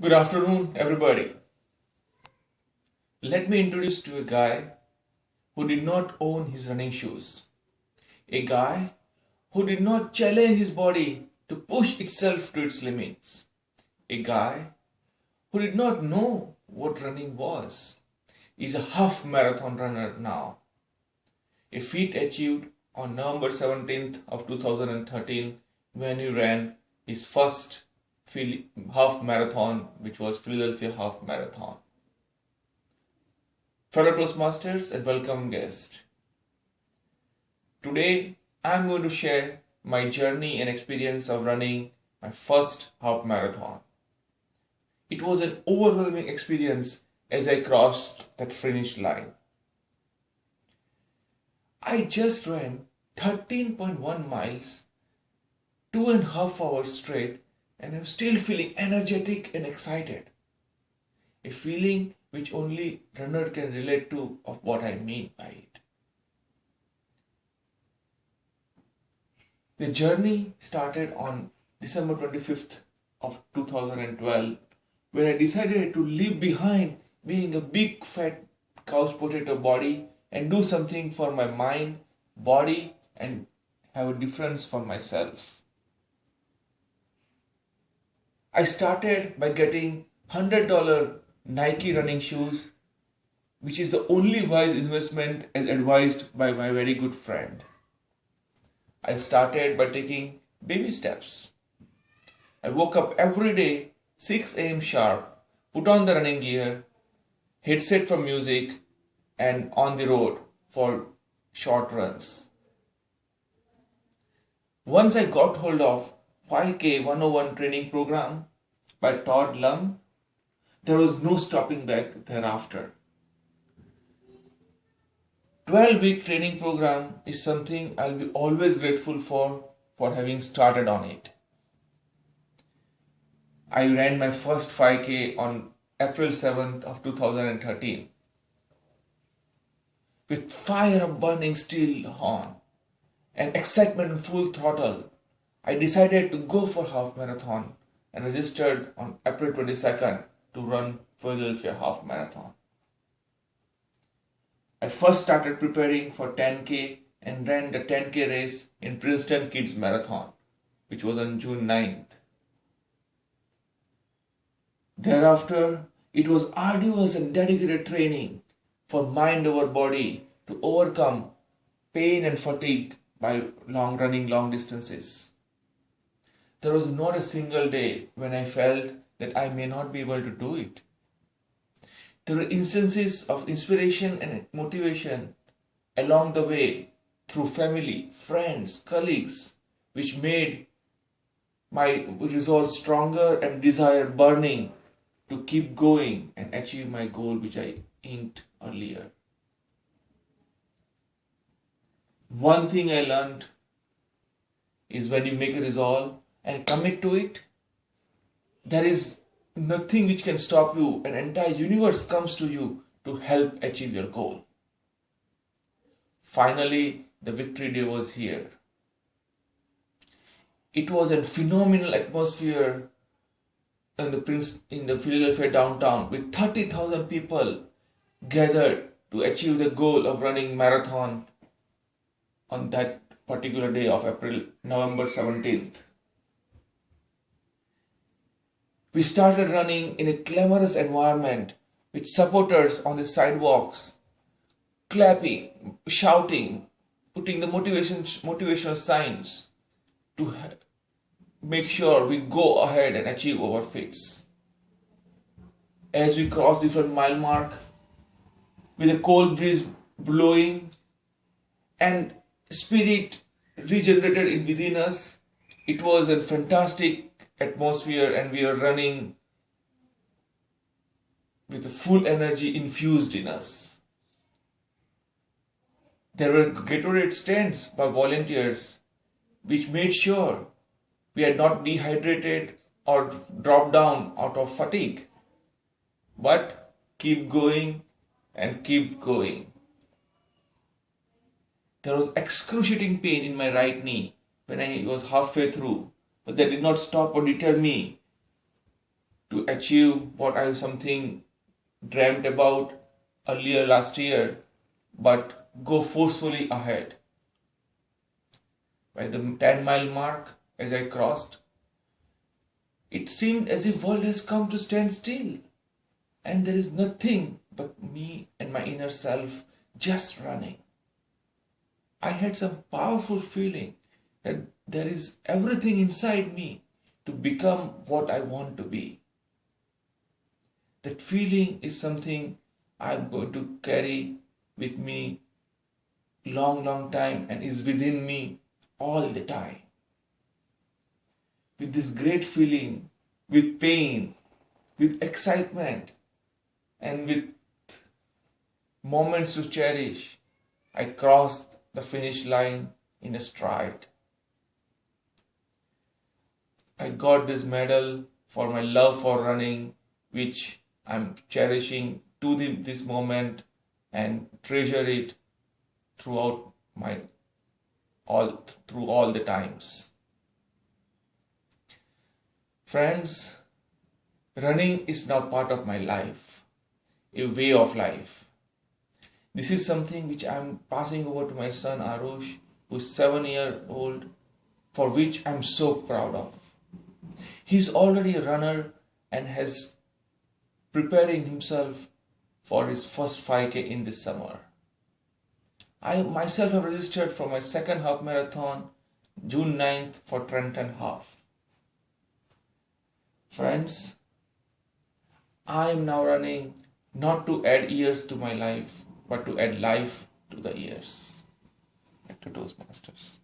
Good afternoon, everybody. Let me introduce to a guy who did not own his running shoes. A guy who did not challenge his body to push itself to its limits. A guy who did not know what running was. Is a half marathon runner now. A feat achieved on November 17th of 2013 when he ran his first half marathon, which was Philadelphia Half Marathon. Fellow Toastmasters and welcome guest. Today I am going to share my journey and experience of running my first half marathon. It was an overwhelming experience as I crossed that finish line. I just ran 13.1 miles, 2.5 hours straight, and I'm still feeling energetic and excited. A feeling which only runner can relate to of what I mean by it. The journey started on December 25th of 2012 when I decided to leave behind being a big fat couch potato body and do something for my mind, body, and have a difference for myself. I started by getting $100 Nike running shoes, which is the only wise investment as advised by my very good friend. I started by taking baby steps. I woke up every day 6 a.m. sharp, put on the running gear, headset for music, and on the road for short runs. Once I got hold of 5K 101 training program by Todd Lum, there was no stopping back thereafter. 12-week training program is something I'll be always grateful for having started on it. I ran my first 5K on April 7th of 2013. With fire burning still on and excitement in full throttle, I decided to go for half marathon and registered on April 22nd to run Philadelphia Half Marathon. I first started preparing for 10K and ran the 10K race in Princeton Kids Marathon, which was on June 9th. Thereafter, it was arduous and dedicated training for mind over body to overcome pain and fatigue by running long distances. There was not a single day when I felt that I may not be able to do it. There were instances of inspiration and motivation along the way through family, friends, colleagues, which made my resolve stronger and desire burning to keep going and achieve my goal which I inked earlier. One thing I learned is when you make a resolve and commit to it, there is nothing which can stop you. An entire universe comes to you to help achieve your goal. Finally, the victory day was here. It was a phenomenal atmosphere in the Philadelphia downtown with 30,000 people gathered to achieve the goal of running marathon on that particular day of November 17th. We started running in a glamorous environment with supporters on the sidewalks, clapping, shouting, putting the motivational signs to make sure we go ahead and achieve our feats. As we crossed different mile mark, with a cold breeze blowing and spirit regenerated within us, it was a fantastic atmosphere and we are running with the full energy infused in us. There were Gatorade stands by volunteers which made sure we had not dehydrated or dropped down out of fatigue, but keep going and keep going. There was excruciating pain in my right knee when I was halfway through, but that did not stop or deter me to achieve what I something dreamt about earlier last year, but go forcefully ahead. By the 10-mile mark, as I crossed, it seemed as if world has come to stand still, and there is nothing but me and my inner self just running. I had some powerful feeling that there is everything inside me to become what I want to be. That feeling is something I'm going to carry with me long time and is within me all the time. With this great feeling, with pain, with excitement, and with moments to cherish, I crossed the finish line in a stride. I got this medal for my love for running, which I'm cherishing to this moment and treasure it throughout through all the times. Friends, running is now part of my life, a way of life. This is something which I'm passing over to my son Arush, who is 7 years old, for which I'm so proud of. He's already a runner and has preparing himself for his first 5K in this summer. I myself have registered for my second half marathon, June 9th for Trenton half. Friends, I am now running not to add years to my life, but to add life to the years. Back to Toastmasters.